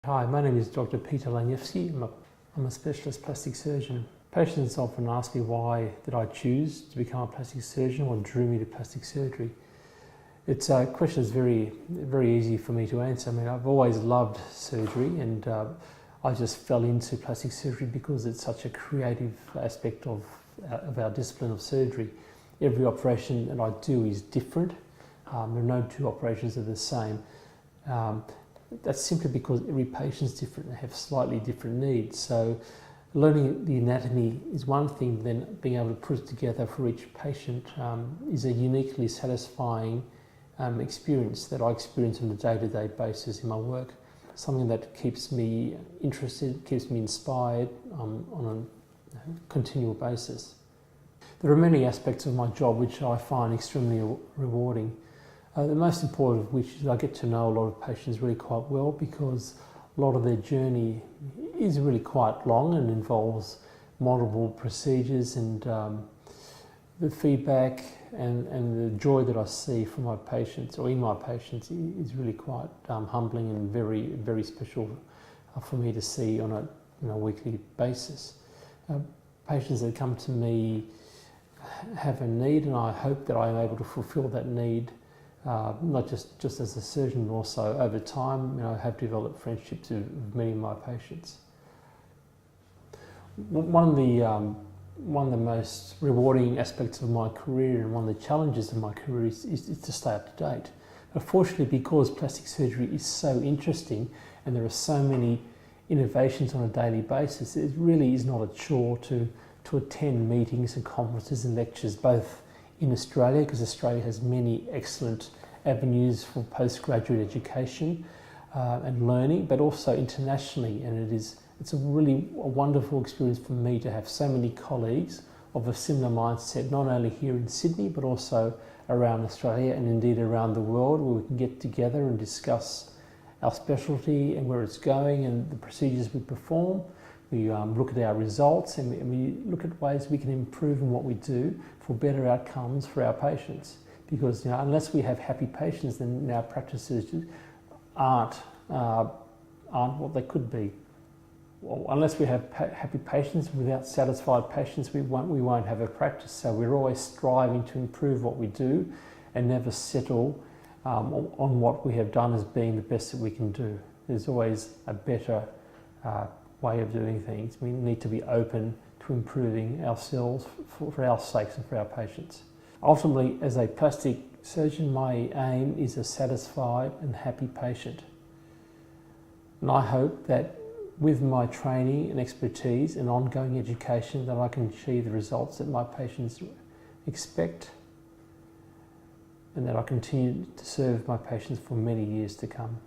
Hi, my name is Dr. Peter Laniewski. I'm a specialist plastic surgeon. Patients often ask me why did I choose to become a plastic surgeon, what drew me to plastic surgery. It's a question that's very easy for me to answer. I mean, I've always loved surgery, and I just fell into plastic surgery because it's such a creative aspect of our discipline of surgery. Every operation that I do is different. There are no two operations that are the same. That's simply because every patient's different and have slightly different needs. So learning the anatomy is one thing, then being able to put it together for each patient is a uniquely satisfying experience that I experience on a day-to-day basis in my work. Something that keeps me interested, keeps me inspired on a continual basis. There are many aspects of my job which I find extremely rewarding. The most important of which is I get to know a lot of patients really quite well, because a lot of their journey is really quite long and involves multiple procedures, and the feedback and the joy that I see from my patients or in my patients is really quite humbling and very special for me to see on a weekly basis. Patients that come to me have a need, and I hope that I am able to fulfil that need. Not just as a surgeon, but also over time, I have developed friendships with many of my patients. One of the most rewarding aspects of my career, and one of the challenges of my career, is to stay up to date. Unfortunately, because plastic surgery is so interesting and there are so many innovations on a daily basis, it really is not a chore to attend meetings and conferences and lectures, both in Australia, because Australia has many excellent avenues for postgraduate education and learning, but also internationally, and it's a really wonderful experience for me to have so many colleagues of a similar mindset, not only here in Sydney, but also around Australia and indeed around the world, where we can get together and discuss our specialty and where it's going and the procedures we perform. We look at our results, and we look at ways we can improve in what we do for better outcomes for our patients. Because unless we have happy patients, then our practices aren't what they could be. Well, unless we have happy patients, without satisfied patients, we won't have a practice. So we're always striving to improve what we do and never settle on what we have done as being the best that we can do. There's always a better way of doing things. We need to be open to improving ourselves for our sakes and for our patients. Ultimately, as a plastic surgeon, my aim is a satisfied and happy patient. And I hope that with my training and expertise and ongoing education, that I can achieve the results that my patients expect, and that I continue to serve my patients for many years to come.